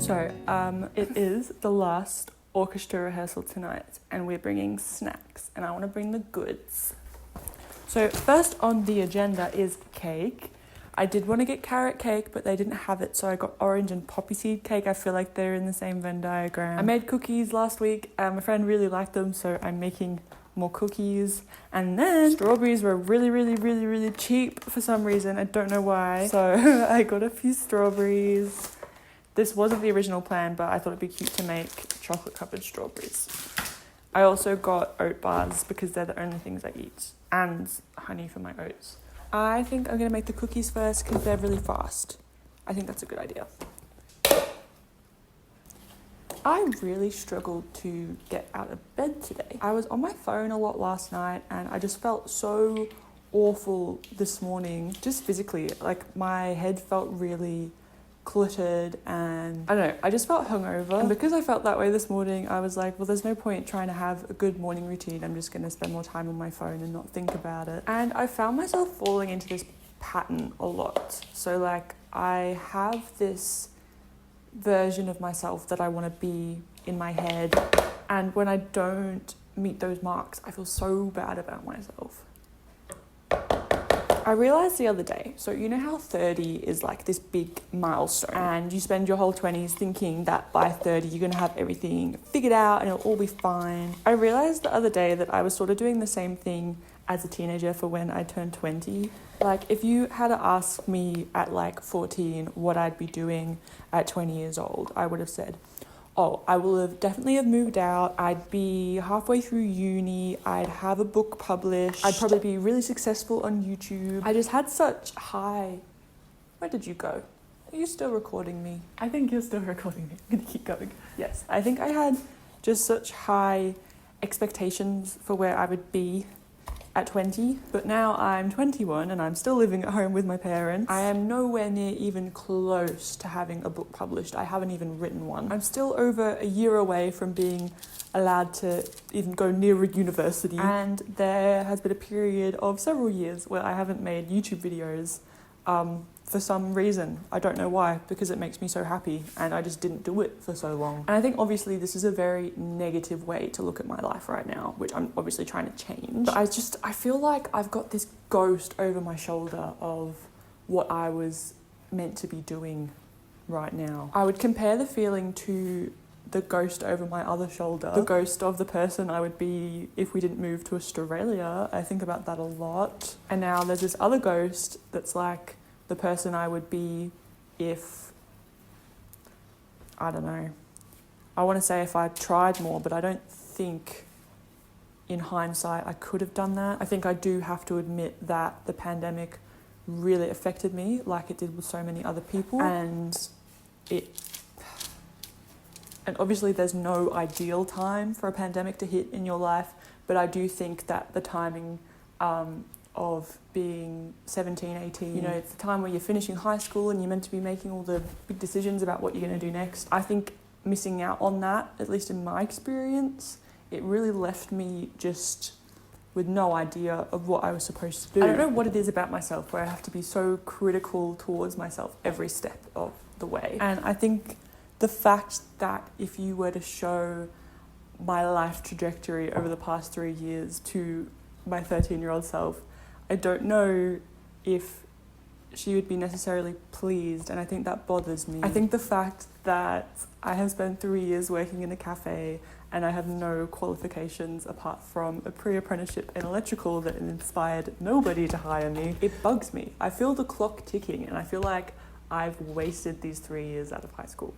It is the last orchestra rehearsal tonight and we're bringing snacks and I want to bring the goods. So first on the agenda is cake. I did want to get carrot cake, but they didn't have it, so I got orange and poppy seed cake. I feel like they're in the same Venn diagram. I made cookies last week. My friend really liked them, so I'm making more cookies. And then strawberries were really cheap for some reason. I don't know why. So I got a few strawberries. This wasn't the original plan, but I thought it'd be cute to make chocolate covered strawberries. I also got oat bars because they're the only things I eat, and honey for my oats. I think I'm going to make the cookies first because they're really fast. I think that's a good idea. I really struggled to get out of bed today. I was on my phone a lot last night and I just felt so awful this morning, just physically. Like my head felt really cluttered and I don't know, I just felt hungover. And because I felt that way this morning, I was like, well, there's no point trying to have a good morning routine. I'm just going to spend more time on my phone and not think about it. And I found myself falling into this pattern a lot. So like I have this version of myself that I want to be in my head, and when I don't meet those marks, I feel so bad about myself. I realised the other day, so you know how 30 is like this big milestone and you spend your whole 20s thinking that by 30 you're going to have everything figured out and it'll all be fine. I realised the other day that I was sort of doing the same thing as a teenager for when I turned 20. Like if you had to ask me at like 14 what I'd be doing at 20 years old, I would have said, oh, I will have definitely have moved out. I'd be halfway through uni. I'd have a book published. I'd probably be really successful on YouTube. I just had such high... Where did you go? Are you still recording me? I think you're still recording me. I'm going to keep going. Yes, I think I had just such high expectations for where I would be at 20, but now I'm 21 and I'm still living at home with my parents. I am nowhere near even close to having a book published. I haven't even written one. I'm still over a year away from being allowed to even go near a university, and there has been a period of several years where I haven't made YouTube videos for some reason. I don't know why, because it makes me so happy and I just didn't do it for so long. And I think obviously this is a very negative way to look at my life right now, which I'm obviously trying to change. But I feel like I've got this ghost over my shoulder of what I was meant to be doing right now. I would compare the feeling to the ghost over my other shoulder, the ghost of the person I would be if we didn't move to Australia. I think about that a lot. And now there's this other ghost that's like the person I would be if, I don't know, I want to say if I tried more, but I don't think in hindsight I could have done that. I think I do have to admit that the pandemic really affected me like it did with so many other people, and obviously there's no ideal time for a pandemic to hit in your life, but I do think that the timing of being 17, 18, you know, it's the time where you're finishing high school and you're meant to be making all the big decisions about what you're going to do next. I think missing out on that, at least in my experience, it really left me just with no idea of what I was supposed to do. I don't know what it is about myself where I have to be so critical towards myself every step of the way. And I think the fact that if you were to show my life trajectory over the past 3 years to my 13-year-old self, I don't know if she would be necessarily pleased, and I think that bothers me. I think the fact that I have spent 3 years working in a cafe and I have no qualifications apart from a pre-apprenticeship in electrical that inspired nobody to hire me, it bugs me. I feel the clock ticking and I feel like I've wasted these 3 years out of high school.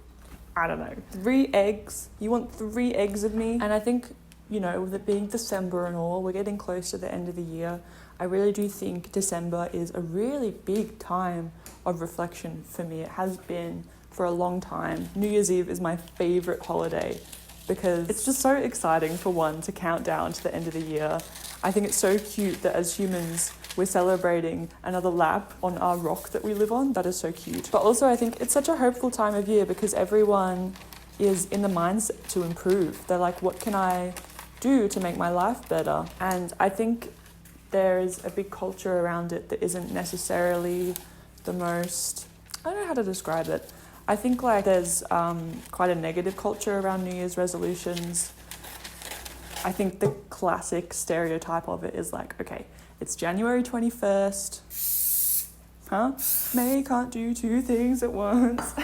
I don't know. 3 eggs. You want 3 eggs of me? And I think, you know, with it being December and all, we're getting close to the end of the year. I really do think December is a really big time of reflection for me. It has been for a long time. New Year's Eve is my favourite holiday because it's just so exciting for one to count down to the end of the year. I think it's so cute that as humans we're celebrating another lap on our rock that we live on. That is so cute. But also I think it's such a hopeful time of year because everyone is in the mindset to improve. They're like, what can I do to make my life better? And I think there's a big culture around it that isn't necessarily the most, I don't know how to describe it. I think like there's quite a negative culture around New Year's resolutions. I think the classic stereotype of it is like, okay, it's January 21st. Huh? May can't do two things at once.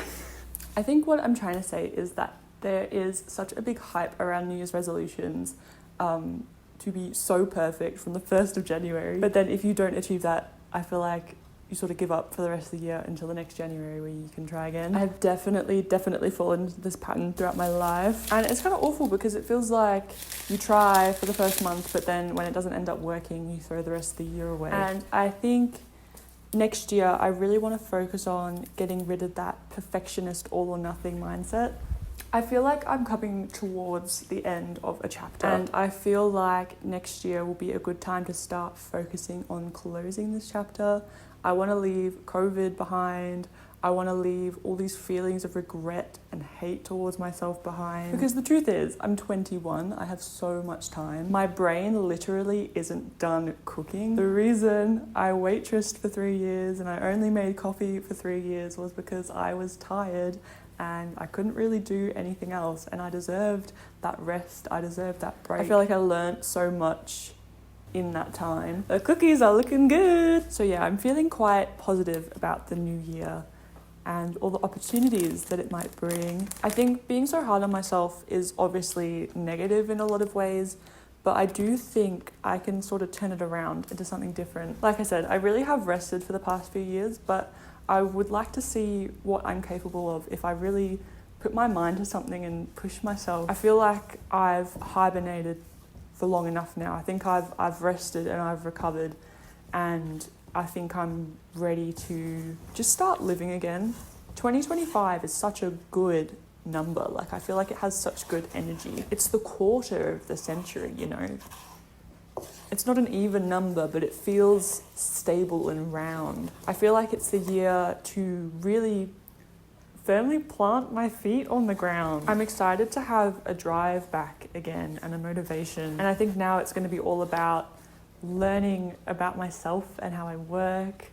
I think what I'm trying to say is that there is such a big hype around New Year's resolutions to be so perfect from the 1st of January. But then if you don't achieve that, I feel like you sort of give up for the rest of the year until the next January where you can try again. I have definitely fallen into this pattern throughout my life. And it's kind of awful because it feels like you try for the first month, but then when it doesn't end up working, you throw the rest of the year away. And I think next year, I really want to focus on getting rid of that perfectionist all or nothing mindset. I feel like I'm coming towards the end of a chapter, and I feel like next year will be a good time to start focusing on closing this chapter. I want to leave COVID behind. I want to leave all these feelings of regret and hate towards myself behind. Because the truth is, I'm 21, I have so much time. My brain literally isn't done cooking. The reason I waitressed for 3 years and I only made coffee for 3 years was because I was tired and I couldn't really do anything else, and I deserved that rest, I deserved that break. I feel like I learnt so much in that time. The cookies are looking good. So yeah, I'm feeling quite positive about the new year and all the opportunities that it might bring. I think being so hard on myself is obviously negative in a lot of ways, but I do think I can sort of turn it around into something different. Like I said, I really have rested for the past few years, but I would like to see what I'm capable of if I really put my mind to something and push myself. I feel like I've hibernated for long enough now. I think I've rested and I've recovered, and I think I'm ready to just start living again. 2025 is such a good number. Like, I feel like it has such good energy. It's the quarter of the century, you know. It's not an even number, but it feels stable and round. I feel like it's the year to really firmly plant my feet on the ground. I'm excited to have a drive back again and a motivation. And I think now it's going to be all about learning about myself and how I work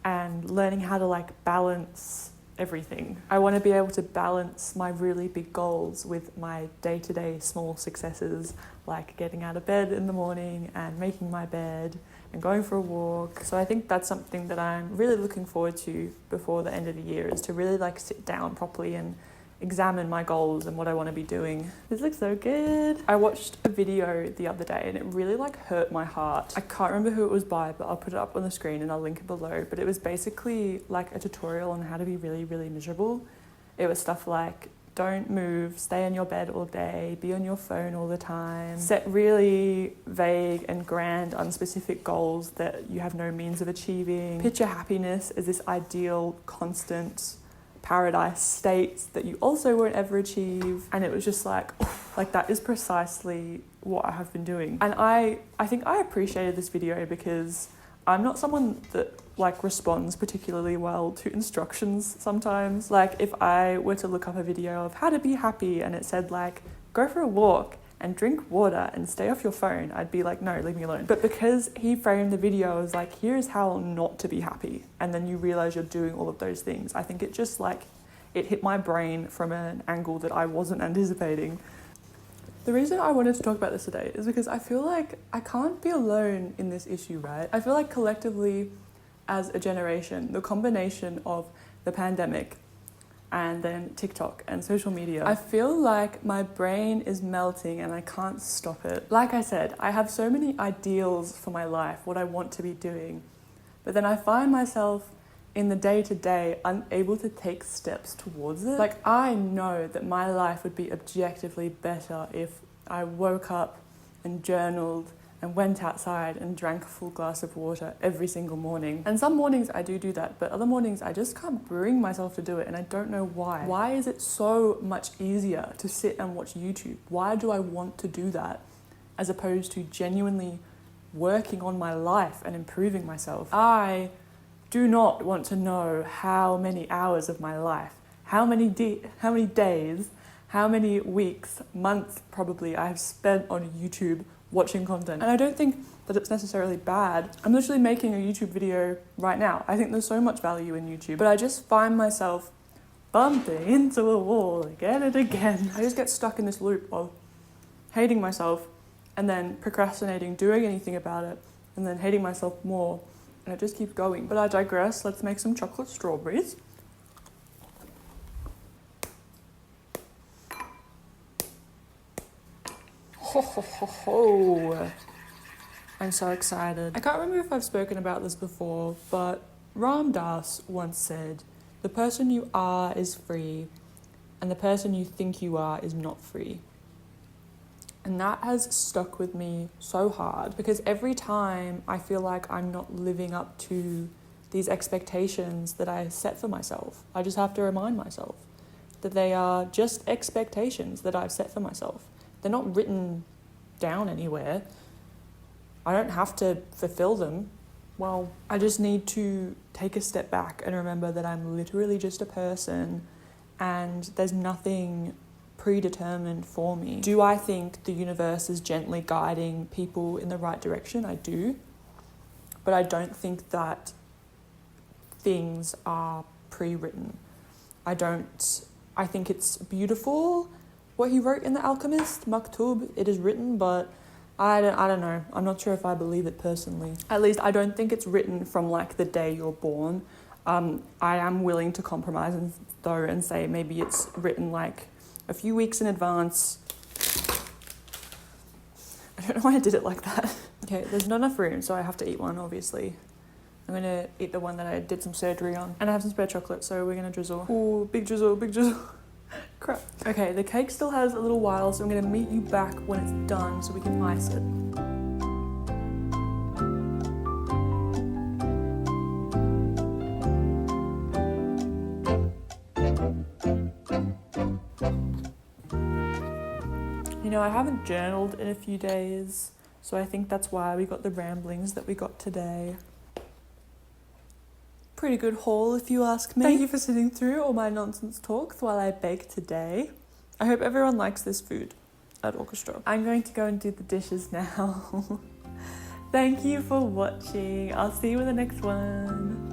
and learning how to like balance everything. I want to be able to balance my really big goals with my day-to-day small successes, like getting out of bed in the morning and making my bed and going for a walk. So I think that's something that I'm really looking forward to before the end of the year, is to really like sit down properly and examine my goals and what I want to be doing. This looks so good. I watched a video the other day and it really like hurt my heart. I can't remember who it was by, but I'll put it up on the screen and I'll link it below. But it was basically like a tutorial on how to be really, really miserable. It was stuff like, don't move, stay in your bed all day, be on your phone all the time, set really vague and grand, unspecific goals that you have no means of achieving, picture happiness as this ideal, constant paradise states that you also won't ever achieve. And it was just like that is precisely what I have been doing. And I think I appreciated this video because I'm not someone that like responds particularly well to instructions sometimes. Like if I were to look up a video of how to be happy and it said like, go for a walk and drink water and stay off your phone, I'd be like, no, leave me alone. But because he framed the video as like, here's how not to be happy, and then you realize you're doing all of those things, I think it just like, it hit my brain from an angle that I wasn't anticipating. The reason I wanted to talk about this today is because I feel like I can't be alone in this issue, right? I feel like collectively as a generation, the combination of the pandemic and then TikTok and social media, I feel like my brain is melting and I can't stop it. Like I said, I have so many ideals for my life, what I want to be doing, but then I find myself in the day-to-day unable to take steps towards it. Like, I know that my life would be objectively better if I woke up and journaled and went outside and drank a full glass of water every single morning. And some mornings I do that, but other mornings I just can't bring myself to do it, and I don't know why. Why is it so much easier to sit and watch YouTube? Why do I want to do that as opposed to genuinely working on my life and improving myself? I do not want to know how many hours of my life, how many days, how many weeks, months probably I have spent on YouTube watching content. And I don't think that it's necessarily bad. I'm literally making a YouTube video right now. I think there's so much value in YouTube, but I just find myself bumping into a wall again and again. I just get stuck in this loop of hating myself and then procrastinating doing anything about it and then hating myself more, and it just keeps going. But I digress. Let's make some chocolate strawberries. Ho ho ho ho. I'm so excited. I can't remember if I've spoken about this before, but Ram Dass once said, "The person you are is free, and the person you think you are is not free." And that has stuck with me so hard, because every time I feel like I'm not living up to these expectations that I set for myself, I just have to remind myself that they are just expectations that I've set for myself. They're not written down anywhere. I don't have to fulfill them. Well, I just need to take a step back and remember that I'm literally just a person and there's nothing predetermined for me. Do I think the universe is gently guiding people in the right direction? I do. But I don't think that things are pre-written. I think it's beautiful what he wrote in The Alchemist, Maktub. It is written, but I don't know. I'm not sure if I believe it personally. At least I don't think it's written from like the day you're born. I am willing to compromise though and say maybe it's written like a few weeks in advance. I don't know why I did it like that. Okay, there's not enough room, so I have to eat one, obviously. I'm gonna eat the one that I did some surgery on. And I have some spare chocolate, so we're gonna drizzle. Ooh, big drizzle, big drizzle. Crap. Okay, the cake still has a little while, so I'm gonna meet you back when it's done so we can ice it. You know, I haven't journaled in a few days, so I think that's why we got the ramblings that we got today. Pretty good haul, if you ask me. Thank you for sitting through all my nonsense talks while I bake today. I hope everyone likes this food at orchestra. I'm going to go and do the dishes now. Thank you for watching. I'll see you in the next one.